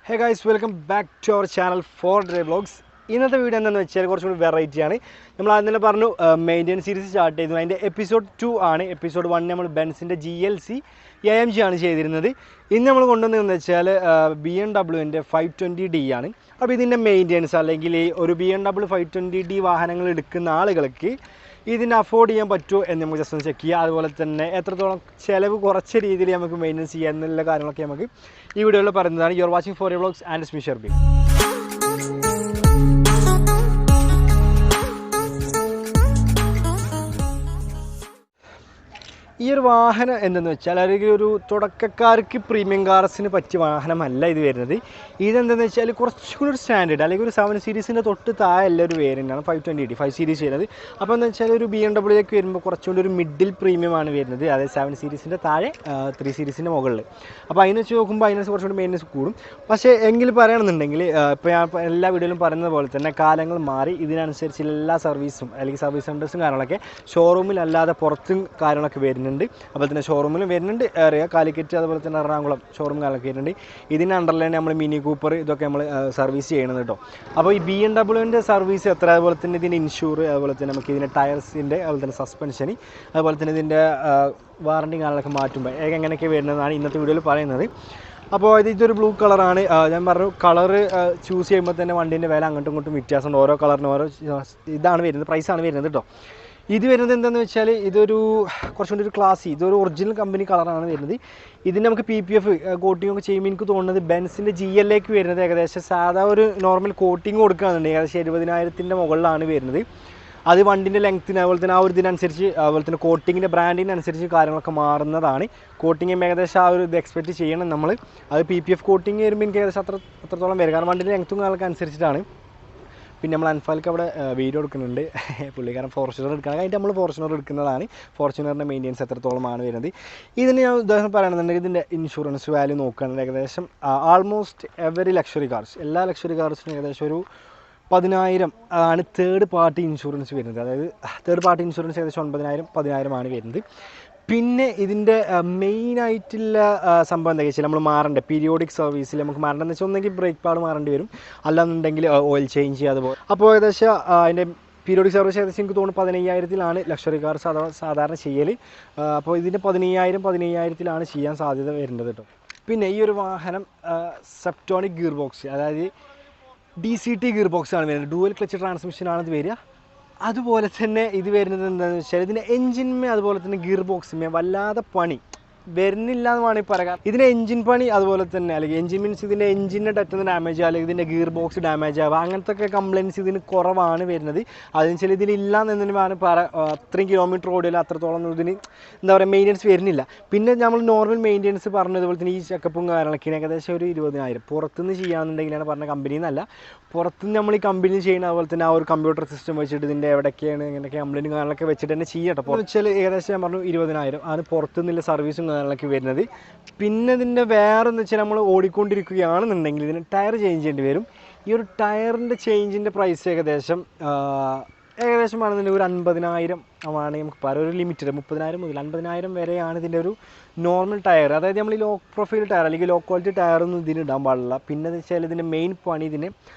Hey guys, welcome back to our channel for Dre Vlogs. ഇന്നത്തെ video എന്താണെന്ന് വെച്ചാൽ കുറച്ചുകൂടി വെറൈറ്റിയാണ്. നമ്മൾ ആദ്യം തന്നെ പറഞ്ഞു മെയിൻ്റെനൻസ് സീരീസ് സ്റ്റാർട്ട് ചെയ്തു. അതിൻ്റെ എപ്പിസോഡ് 2 ആണ്. എപ്പിസോഡ് 1 നമ്മൾ ബെൻസിൻ്റെ GLC AMG ആണ് ചെയ്തിരുന്നത്. ഇന്ന് നമ്മൾ കൊണ്ടുവന്നതെന്ന് വെച്ചാൽ BMW 520D ആണ്. അപ്പോൾ ഇതിൻ്റെ മെയിൻ്റെനൻസ് അല്ലെങ്കിൽ ഒരു BMW 520D വാഹനങ്ങൾ എടുക്കുന്ന ആളുകൾക്ക് ഇതിന് അഫോർഡ് ചെയ്യാൻ പറ്റുമോ എന്ന് നമുക്ക് ജസ്റ്റ് ഒന്ന് ചെക്ക് ചെയ്യുക. അതുപോലെ തന്നെ എത്രത്തോളം ചിലവ് കുറച്ച രീതിയിൽ നമുക്ക് മെയിൻ്റെനൻസ് ചെയ്യാൻ എന്നുള്ള കാര്യങ്ങളൊക്കെ നമുക്ക് ഈ വീഡിയോയിൽ പറയുന്നതാണ്. You are watching for vlogs and സ്മി ഷർബി. ഈ ഒരു വാഹനം എന്തെന്ന് വെച്ചാൽ അല്ലെങ്കിൽ ഒരു തുടക്കക്കാർക്ക് പ്രീമിയം കാർസിന് പറ്റിയ വാഹനമല്ല ഇത് വരുന്നത്. ഇതെന്തെന്ന് വെച്ചാൽ കുറച്ചുകൂടി ഒരു സ്റ്റാൻഡേർഡ് അല്ലെങ്കിൽ ഒരു 7 സീരീസിൻ്റെ തൊട്ട് താഴെയുള്ള ഒരു വേരിയൻ്റാണ് 520D 5 സീരീസ് വരുന്നത്. അപ്പോൾ എന്താ വെച്ചാൽ ഒരു BMW വരുമ്പോൾ കുറച്ചുകൂടി ഒരു മിഡിൽ പ്രീമിയമാണ് വരുന്നത്. അതായത് 7 സീരീസിൻ്റെ താഴെ 3 സീരീസിൻ്റെ മുകളിൽ. അപ്പോൾ അതിന് വെച്ച് നോക്കുമ്പോൾ അതിനകത്ത് കുറച്ചുകൂടി മെയിൻ്റെനൻസ് കൂടും. പക്ഷേ എങ്കിൽ പറയുകയാണെന്നുണ്ടെങ്കിൽ ഇപ്പോൾ ഞാൻ എല്ലാ വീഡിയോയിലും പറയുന്നത് പോലെ തന്നെ കാലങ്ങൾ മാറി ഇതിനനുസരിച്ച് എല്ലാ സർവീസും അല്ലെങ്കിൽ സർവീസ് സെൻറ്റേഴ്സും കാര്യങ്ങളൊക്കെ ഷോറൂമിലല്ലാതെ പുറത്തും കാര്യങ്ങളൊക്കെ വരുന്നുണ്ട്. അതുപോലെ തന്നെ ഷോറൂമിലും വരുന്നുണ്ട്. കാലിക്കറ്റ് അതുപോലെ തന്നെ എറണാകുളം ഷോറൂം കാര്യങ്ങളൊക്കെ വരുന്നുണ്ട്. ഇതിന് അണ്ടർലൈൻ നമ്മൾ മിനി കൂപ്പർ ഇതൊക്കെ നമ്മൾ സർവീസ് ചെയ്യണത് കേട്ടോ. അപ്പോൾ ഈ BMW സർവീസ് എത്ര, അതുപോലെ തന്നെ ഇതിൻ്റെ ഇൻഷൂർ, അതുപോലെ തന്നെ നമുക്ക് ഇതിൻ്റെ ടയർസിൻ്റെ അതുപോലെ തന്നെ സസ്പെൻഷന്, അതുപോലെ തന്നെ ഇതിൻ്റെ വാറണ്ടി കാര്യങ്ങളൊക്കെ മാറ്റുമ്പോൾ എങ്ങനെയൊക്കെ വരുന്നതാണ് ഇന്നത്തെ വീഡിയോയിൽ പറയുന്നത്. അപ്പോൾ ഇതൊരു ബ്ലൂ കളറാണ്. ഞാൻ പറഞ്ഞു കളറ് ചൂസ് ചെയ്യുമ്പോൾ തന്നെ വണ്ടീൻ്റെ വില അങ്ങോട്ടും ഇങ്ങോട്ടും വ്യത്യാസമുണ്ട്. ഓരോ കളറിനും ഓരോ ഇതാണ് വരുന്നത്, പ്രൈസാണ് വരുന്നത് കേട്ടോ. ഇത് വരുന്നത് എന്താണെന്ന് വെച്ചാൽ ഇതൊരു കുറച്ചുകൂടി ഒരു ക്ലാസി, ഇതൊരു ഒറിജിനൽ കമ്പനി കളറാണ് വരുന്നത്. ഇതിന് നമുക്ക് PPF കോട്ടിംഗ് ഒക്കെ ചെയ്യുമ്പോൾ എനിക്ക് തോന്നുന്നത് ബെൻസിൻ്റെ GLA വരുന്നത് ഏകദേശം സാധാ ഒരു നോർമൽ കോട്ടിങ് കൊടുക്കുകയാണെന്നുണ്ടെങ്കിൽ ഏകദേശം 70,000 മുകളിലാണ് വരുന്നത്. അത് വണ്ടിൻ്റെ ലെങ്ത്തിന് അതുപോലെ തന്നെ ആ ഒരു ഇതിനനുസരിച്ച് അതുപോലെ തന്നെ കോട്ടിങ്ങിൻ്റെ ബ്രാൻഡിനനുസരിച്ച് കാര്യങ്ങളൊക്കെ മാറുന്നതാണ്. കോട്ടിങ് ഏകദേശം ആ ഒരു ഇത് എക്സ്പെക്റ്റ് ചെയ്യണം നമ്മൾ. അത് PPF കോട്ടിങ് വരുമ്പോൾ എനിക്ക് ഏകദേശം അത്രത്തോളം വരും, കാരണം വണ്ടിൻ്റെ ലെങ്ത്തും കാര്യങ്ങളൊക്കെ അനുസരിച്ചിട്ടാണ്. പിന്നെ നമ്മൾ അൻഫാൽക്ക് അവിടെ വീഡിയോ എടുക്കുന്നുണ്ട്, പുള്ളിക്കാരൻ ഫോർച്യൂണർ എടുക്കണം, അതിൻ്റെ നമ്മൾ ഫോർച്യൂണർ എടുക്കുന്നതാണ്. ഫോർച്യൂണറിൻ്റെ മെയിൻ്റെനൻസ് എത്രത്തോളമാണ് വരുന്നത്. ഇതിന് ഞാൻ ഉദാഹരണം പറയുകയാണെന്നുണ്ടെങ്കിൽ ഇതിൻ്റെ ഇൻഷുറൻസ് വാല്യൂ നോക്കുകയാണെങ്കിൽ ഏകദേശം ആൾമോസ്റ്റ് എവറി ലക്ഷറി കാർസ്, എല്ലാ ലക്ഷറി കാർസിനും ഏകദേശം ഒരു 10,000 ആണ് തേർഡ് പാർട്ടി ഇൻഷുറൻസ് വരുന്നത്. അതായത് തേർഡ് പാർട്ടി ഇൻഷുറൻസ് ഏകദേശം 9,000 ആണ് വരുന്നത്. പിന്നെ ഇതിൻ്റെ മെയിനായിട്ടുള്ള സംഭവം എന്താ വെച്ചാൽ നമ്മൾ മാറേണ്ട പീരിയോഡിക് സർവീസിൽ നമുക്ക് മാറേണ്ടതെന്ന് വെച്ചാൽ ഒന്നെങ്കിൽ ബ്രേക്ക് പാഡ് മാറേണ്ടി വരും, അല്ലാന്നുണ്ടെങ്കിൽ ഓയിൽ ചേഞ്ച് ചെയ്യാതെ പോകും. അപ്പോൾ ഏകദേശം അതിൻ്റെ പീരിയോഡിക് സർവീസ് ഏകദേശം എനിക്ക് തോന്നുന്നു 15,000 ലക്ഷറി കാർ സാധാരണ ചെയ്യൽ. അപ്പോൾ ഇതിൻ്റെ 15,000 ചെയ്യാൻ സാധ്യത വരുന്നത് കേട്ടോ. പിന്നെ ഈ ഒരു വാഹനം സെപ്റ്റോണിക് ഗിയർ ബോക്സ്, അതായത് DCT ഗിയർ ബോക്സ് ആണ് വരുന്നത്. ഡുവൽ ക്ലച്ച് ട്രാൻസ്മിഷനാണ് ഇത് വരിക. അതുപോലെ തന്നെ ഇത് വരുന്നത് എന്താണെന്ന് വെച്ചാൽ ഇതിൻ്റെ എൻജിന്മേ അതുപോലെ തന്നെ ഗിയർ ബോക്സിന്മേ വല്ലാതെ പണി വരുന്നില്ല എന്ന് വേണമെങ്കിൽ പറയാം. ഇതിൻ്റെ എൻജിൻ പണി അതുപോലെ തന്നെ, അല്ലെങ്കിൽ എൻജിൻ മീൻസ് ഇതിൻ്റെ എൻജിൻ്റെ ടറ്റുന്ന ഡാമേജ് അല്ലെങ്കിൽ ഇതിൻ്റെ ഗിയർ ബോക്സ് ഡാമേജ് ആവുക, അങ്ങനത്തെ ഒക്കെ കംപ്ലയിൻറ്റ്സ് ഇതിന് കുറവാണ് വരുന്നത്. അതിന് വെച്ചാൽ ഇതിലില്ല എന്നതിന് അത്രയും കിലോമീറ്റർ ഓടിയാലും അത്രത്തോളം ഇതിന് എന്താ പറയുക മെയിൻ്റെനൻസ് വരുന്നില്ല. പിന്നെ നമ്മൾ നോർമൽ മെയിൻ്റെനൻസ് പറഞ്ഞതുപോലെ തന്നെ ഈ ചെക്കപ്പും കാര്യങ്ങളൊക്കെയാണ് ഏകദേശം ഒരു 20,000 പുറത്തുനിന്ന് ചെയ്യാമെന്നുണ്ടെങ്കിലാണ് പറഞ്ഞ കമ്പനിയിൽ നിന്നല്ല, പുറത്തുനിന്ന് നമ്മൾ ഈ കമ്പനി ചെയ്യുന്ന അതുപോലെ തന്നെ ആ ഒരു കമ്പ്യൂട്ടർ സിസ്റ്റം വെച്ചിട്ട് ഇതിൻ്റെ എവിടെയൊക്കെയാണ് ഇങ്ങനെയൊക്കെ കംപ്ലയിൻറ്റ് കാര്യങ്ങളൊക്കെ വെച്ചിട്ട് തന്നെ ചെയ്യട്ടെ. അപ്പോൾ വെച്ചാൽ ഏകദേശം ഞാൻ പറഞ്ഞു 20,000 ആണ് പുറത്തുനിന്നുള്ള സർവീസും കാര്യങ്ങളൊക്കെ വരുന്നത്. പിന്നെ ഇതിൻ്റെ വേറെന്ന് വെച്ചാൽ നമ്മൾ ഓടിക്കൊണ്ടിരിക്കുകയാണെന്നുണ്ടെങ്കിൽ ഇതിന് ടയർ ചേഞ്ച് ചെയ്യേണ്ടി വരും. ഈ ഒരു ടയറിൻ്റെ ചേഞ്ചിൻ്റെ പ്രൈസ് ഏകദേശം ആണെന്നുണ്ടെങ്കിൽ ഒരു 50,000 ആണ് നമുക്ക് പറയാം. ഒരു ലിമിറ്റഡ് 30,000 മുതൽ 50,000 വരെയാണ് ഇതിൻ്റെ ഒരു നോർമൽ ടയർ. അതായത് നമ്മൾ ഈ ലോ പ്രൊഫൈൽ ടയർ അല്ലെങ്കിൽ ലോ ക്വാളിറ്റി ടയറൊന്നും ഇതിന് ഇടാൻ പാടില്ല. പിന്നെ എന്ന് വെച്ചാൽ ഇതിൻ്റെ മെയിൻ പണി ഇതിന്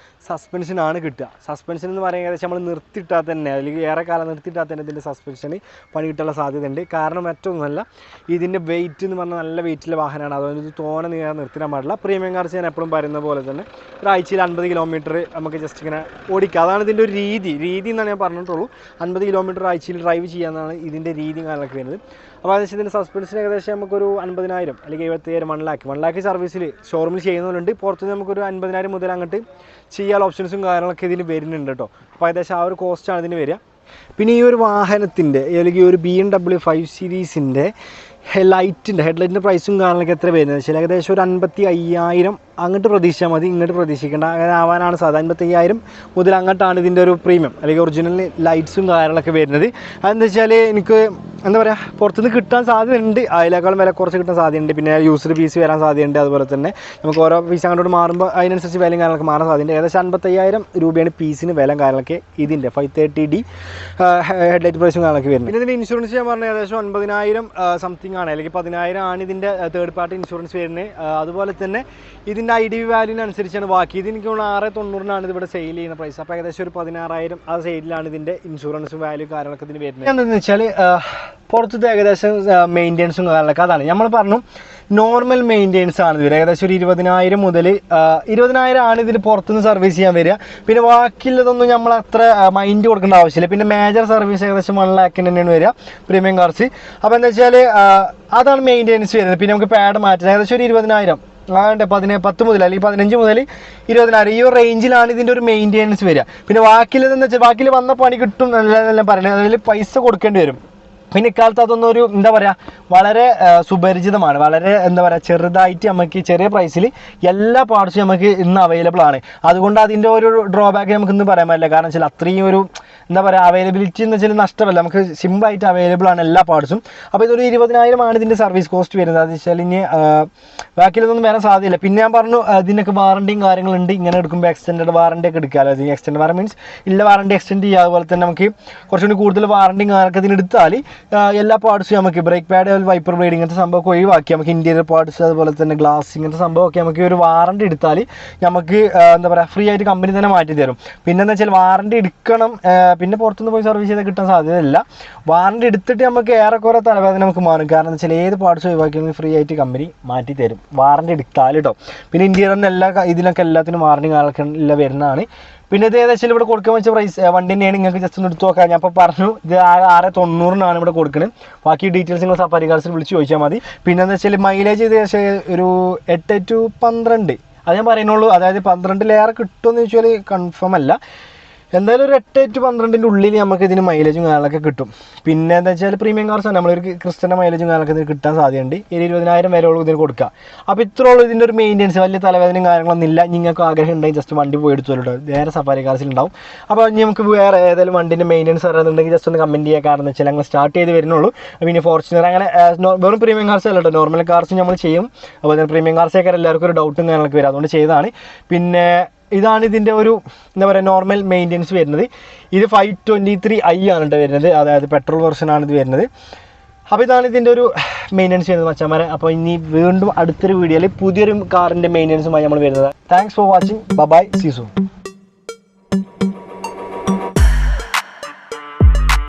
സസ്പെൻഷനാണ് കിട്ടുക. സസ്പെൻഷൻ എന്ന് പറയുന്നത് ഏകദേശം നമ്മൾ നിർത്തിയിട്ടാൽ തന്നെ അല്ലെങ്കിൽ ഏറെ കാലം നിർത്തിയിട്ടാൽ തന്നെ ഇതിൻ്റെ സസ്പെൻഷന് പണി കിട്ടാനുള്ള സാധ്യതയുണ്ട്. കാരണം മറ്റൊന്നുമല്ല, ഇതിൻ്റെ വെയിറ്റ് എന്ന് പറഞ്ഞാൽ നല്ല വെയിറ്റുള്ള വാഹനമാണ്. അതുകൊണ്ട് ഇത് തോനെ നിർത്തിടാൻ പാടില്ല. പ്രീമിയം കാർസ് ഞാൻ എപ്പോഴും പറയുന്ന പോലെ തന്നെ ഒരാഴ്ചയിൽ 50 കിലോമീറ്റർ നമുക്ക് ജസ്റ്റ് ഇങ്ങനെ ഓടിക്കുക. അതാണ് ഇതിൻ്റെ ഒരു രീതി എന്നാണ് ഞാൻ പറഞ്ഞിട്ടുള്ളൂ. 50 കിലോമീറ്റർ ആഴ്ചയിൽ ഡ്രൈവ് ചെയ്യാമെന്നാണ് ഇതിൻ്റെ രീതി കാര്യങ്ങളൊക്കെ വരുന്നത്. അപ്പോൾ ഏകദേശം ഇതിൻ്റെ സസ്പെൻഷൻ ഏകദേശം നമുക്കൊരു 50,000 അല്ലെങ്കിൽ 75,000 1 lakh സർവീസിൽ ഷോറൂമിൽ ചെയ്യുന്നവരുണ്ട്. പുറത്തുനിന്ന് നമുക്കൊരു 50,000 മുതൽ അങ്ങോട്ട് ചെയ്യാൻ ഓപ്ഷൻസും കാര്യങ്ങളൊക്കെ ഇതിന് വരുന്നുണ്ട് കേട്ടോ. അപ്പോൾ ഏകദേശം ആ ഒരു കോസ്റ്റാണ് ഇതിന് വരിക. പിന്നെ ഈ ഒരു വാഹനത്തിൻ്റെ അല്ലെങ്കിൽ ഒരു BMW 5 സീരീസിൻ്റെ ഹെഡ്ലൈറ്റിൻ്റെ പ്രൈസും കാര്യങ്ങളൊക്കെ എത്ര വരുന്നത് വെച്ചാൽ ഏകദേശം ഒരു 55,000 അങ്ങോട്ട് പ്രതീക്ഷിച്ചാൽ മതി, ഇങ്ങോട്ട് പ്രതീക്ഷിക്കേണ്ട. അങ്ങനെ ആവാനാണ് സാധ്യത. 55,000 മുതൽ അങ്ങോട്ടാണ് ഇതിൻ്റെ ഒരു പ്രീമിയം അല്ലെങ്കിൽ ഒറിജിനൽ ലൈറ്റ്സും കാര്യങ്ങളൊക്കെ വരുന്നത്. അതെന്താ വെച്ചാൽ എനിക്ക് എന്താ പറയുക പുറത്തുനിന്ന് കിട്ടാൻ സാധ്യതയുണ്ട്, അതിനേക്കാളും വില കുറച്ച് കിട്ടാൻ സാധ്യതയുണ്ട്. പിന്നെ യൂസ്ഡ് പീസ് വരാൻ സാധ്യതയുണ്ട്. അതുപോലെ തന്നെ നമുക്ക് ഓരോ പീസ് അങ്ങോട്ട് മാറുമ്പോൾ അതിനനുസരിച്ച് വിലയും കാര്യങ്ങളൊക്കെ മാറാൻ സാധ്യതയുണ്ട്. ഏകദേശം 55,000 പീസിന് വില കാര്യങ്ങളൊക്കെ ഇതിൻ്റെ 530D ഹെഡ്ലൈറ്റ് പ്രൈസും കാര്യങ്ങളൊക്കെ വരുന്നത്. പിന്നെ ഇതിൻ്റെ ഇൻഷുറൻസ് ഞാൻ പറഞ്ഞാൽ ഏകദേശം 90,000 സംതിങ് ആണ്, അല്ലെങ്കിൽ 10,000 ആണ് ഇതിൻ്റെ തേർഡ് പാർട്ടി ഇൻഷുറൻസ് വരുന്നത്. അതുപോലെ തന്നെ ഇതിൻ്റെ ഇതിൻ്റെ IDV വാല്യൂവിനനുസരിച്ചാണ് ബാക്കി. ഇത് എനിക്ക് തോന്നുന്നു 690 ഇത് ഇവിടെ സെയിൽ ചെയ്യുന്ന പ്രൈസ്. അപ്പോൾ ഏകദേശം ഒരു 16,000 ആ സൈഡിലാണ് ഇതിൻ്റെ ഇൻഷുറൻസും വാല്യൂ കാര്യങ്ങളൊക്കെ ഇതിന് വരുന്നത്. എന്താണെന്ന് വെച്ചാൽ പുറത്തത്തെ ഏകദേശം മെയിൻ്റെനൻസും കാര്യങ്ങളൊക്കെ അതാണ് നമ്മൾ പറഞ്ഞു. നോർമൽ മെയിൻ്റെനൻസ് ആണ് ഇത് ഏകദേശം ഒരു 20,000 മുതൽ 20,000 ആണ് ഇതിൽ പുറത്തുനിന്ന് സർവീസ് ചെയ്യാൻ വരിക. പിന്നെ ബാക്കിയുള്ളതൊന്നും നമ്മൾ അത്ര മൈൻഡ് കൊടുക്കേണ്ട ആവശ്യമില്ല. പിന്നെ മേജർ സർവീസ് ഏകദേശം 1 lakh തന്നെയാണ് വരിക പ്രീമിയം കാർസ്. അപ്പോൾ എന്താ വെച്ചാൽ അതാണ് മെയിൻ്റെനൻസ് വരുന്നത്. പിന്നെ നമുക്ക് പാഡ് മാറ്റാൻ ഏകദേശം ഒരു 20,000 10 മുതൽ അല്ലെങ്കിൽ 15 മുതൽ 20,000 ഈ ഒരു റേഞ്ചിലാണ് ഇതിൻ്റെ ഒരു മെയിൻ്റെനൻസ് വരിക. പിന്നെ ബാക്കിയുള്ളതെന്ന് വെച്ചാൽ ബാക്കിൽ വന്ന പണി കിട്ടും എന്നെല്ലാം പറയുന്നത്, അതിൽ പൈസ കൊടുക്കേണ്ടി വരും. പിന്നെ ഇക്കാലത്ത് അതൊന്നും ഒരു എന്താ പറയുക വളരെ സുപരിചിതമാണ്. വളരെ എന്താ പറയുക ചെറുതായിട്ട് നമുക്ക് ചെറിയ പ്രൈസിൽ എല്ലാ പാർട്സും നമുക്ക് ഇന്ന് അവൈലബിൾ ആണ്. അതുകൊണ്ട് അതിൻ്റെ ഒരു ഡ്രോബാക്ക് നമുക്ക് ഇന്ന് പറയാൻ പറ്റില്ല. കാരണം വെച്ചാൽ അത്രയും ഒരു എന്താ പറയുക അവൈലബിലിറ്റി എന്ന് വെച്ചാൽ നഷ്ടമല്ല, നമുക്ക് സിമ്പിളായിട്ട് അവൈലബിൾ ആണ് എല്ലാ പാർട്സും. അപ്പോൾ ഇതൊരു 20,000 ആണ് ഇതിൻ്റെ സർവീസ് കോസ്റ്റ് വരുന്നത്. അത് വെച്ചാൽ ഇനി ബാക്കിയിലൊന്നും വരാൻ സാധ്യതയില്ല. പിന്നെ ഞാൻ പറഞ്ഞു ഇതിനൊക്കെ വാറണ്ടിയും കാര്യങ്ങളുണ്ട്. ഇങ്ങനെ എടുക്കുമ്പോൾ എക്സ്റ്റൻഡ് വാറണ്ടി ഒക്കെ എടുക്കാമല്ലോ. അത് എക്സ്റ്റൻഡ് വാറണ്ടി മീൻസ് ഇല്ല വാറണ്ടി എക്സ്റ്റെൻഡ് ചെയ്യുക. അതുപോലെ തന്നെ നമുക്ക് കുറച്ചുകൂടി കൂടുതൽ വാറണ്ടിയും കാര്യങ്ങളൊക്കെ ഇതിന് എടുത്താൽ എല്ലാ പാർട്സും നമുക്ക് ബ്രേക്ക് പാഡ് വൈപ്പർ ബ്ലേഡ് ഇങ്ങനത്തെ സംഭവമൊക്കെ ഒഴിവാക്കി നമുക്ക് ഇന്റീരിയർ പാർട്സ് അതുപോലെ തന്നെ ഗ്ലാസ് ഇങ്ങനത്തെ സംഭവമൊക്കെ നമുക്ക് ഒരു വാറണ്ടി എടുത്താൽ നമുക്ക് എന്താ പറയുക ഫ്രീ ആയിട്ട് കമ്പനി തന്നെ മാറ്റി തരും. പിന്നെ എന്താ വെച്ചാൽ വാറണ്ടി എടുക്കണം, പിന്നെ പുറത്തുനിന്ന് പോയി സർവീസ് ചെയ്താൽ കിട്ടാൻ സാധ്യതയില്ല. വാറണ്ടി എടുത്തിട്ട് നമുക്ക് ഏറെക്കുറെ തലവേദന നമുക്ക് മാറും. കാരണം എന്താ വെച്ചാൽ ഏത് പാർട്സ് ഒഴിവാക്കി ഫ്രീ ആയിട്ട് കമ്പനി മാറ്റി തരും വാറണ്ടി എടുത്താൽ കേട്ടോ. പിന്നെ ഇന്റീരിയറിന് ഇതിനൊക്കെ എല്ലാത്തിനും വാറണ്ടി കാലൊക്കെ വരുന്നതാണ്. പിന്നെ ഇത് ഏകദേശം ഇവിടെ കൊടുക്കാൻ വെച്ച പ്രൈസ് വണ്ടി തന്നെയാണ്. നിങ്ങൾക്ക് ജസ്റ്റ് ഒന്ന് എടുത്ത് നോക്കാം. ഞാൻ അപ്പോൾ പറഞ്ഞു ഇത് 690 ഇവിടെ കൊടുക്കുന്നത്. ബാക്കി ഡീറ്റെയിൽസ് നിങ്ങൾ സഫാരി കാർസിൽ വിളിച്ച് ചോദിച്ചാൽ മതി. പിന്നെ എന്താ വെച്ചാൽ മൈലേജ് ഏകദേശം ഒരു 8 to 12 അത് ഞാൻ പറയുന്നുള്ളൂ. അതായത് 12 കിട്ടുമെന്ന് ചോദിച്ചാൽ കൺഫേം അല്ല. എന്തായാലും ഒരു 8 to 12 ഉള്ളിൽ നമുക്ക് ഇതിന് മൈലേജും കാര്യങ്ങളൊക്കെ കിട്ടും. പിന്നെ എന്താ വെച്ചാൽ പ്രീമിയം കാർസാണ്, നമ്മളൊരു ക്രിസ്റ്റൻ്റെ മൈലേജും കാര്യങ്ങളൊക്കെ ഇതിന് കിട്ടാൻ സാധ്യതയുണ്ട്. 20,000 വരെ ഉള്ളൂ ഇതിന് കൊടുക്കുക. അപ്പോൾ ഇത്രയുള്ളൂ ഇതിൻ്റെ ഒരു മെയിൻ്റെനൻസ്. വലിയ തലവേദനയും കാര്യങ്ങളൊന്നും ഇല്ല. നിങ്ങൾക്ക് ആഗ്രഹം ഉണ്ടെങ്കിൽ ജസ്റ്റ് വണ്ടി പോയി എടുത്തോളൂ. വേറെ സഫാരി കാർസിൽ ഉണ്ടാവും. അപ്പോൾ നമുക്ക് വേറെ ഏതായാലും വണ്ടിൻ്റെ മെയിൻ്റെനൻസ് അറിയാന്നുണ്ടെങ്കിൽ ജസ്റ്റ് ഒന്ന് കമൻറ്റ് ചെയ്യുക. കാരണം വെച്ചാൽ ഞങ്ങൾ സ്റ്റാർട്ട് ചെയ്ത് വരുന്നുള്ളൂ. പിന്നെ ഫോർച്യൂണർ അങ്ങനെ വെറും പ്രീമിയം കാർസ് അല്ല കേട്ടോ, നോർമൽ കാർസ് നമ്മൾ ചെയ്യും. അതുപോലെ തന്നെ പ്രീമിയം കാർസൊക്കെ എല്ലാവർക്കും ഒരു ഡൗട്ടും കാര്യങ്ങളൊക്കെ വരും, അതുകൊണ്ട് ചെയ്തതാണ്. പിന്നെ ഇതാണ് ഇതിൻ്റെ ഒരു എന്താ പറയുക നോർമൽ മെയിൻ്റെനൻസ് വരുന്നത്. ഇത് 523i ആണ് കേട്ടോ വരുന്നത്, അതായത് പെട്രോൾ വെർഷനാണ് ഇത് വരുന്നത്. അപ്പോൾ ഇതാണ് ഇതിൻ്റെ ഒരു മെയിൻ്റെനൻസ് വരുന്നത് മച്ചാന്മാരെ. അപ്പോൾ ഇനി വീണ്ടും അടുത്തൊരു വീഡിയോയിൽ പുതിയൊരു കാറിൻ്റെ മെയിൻ്റെനൻസുമായി നമ്മൾ വരുന്നത്. Thanks for watching. Bye, see soon.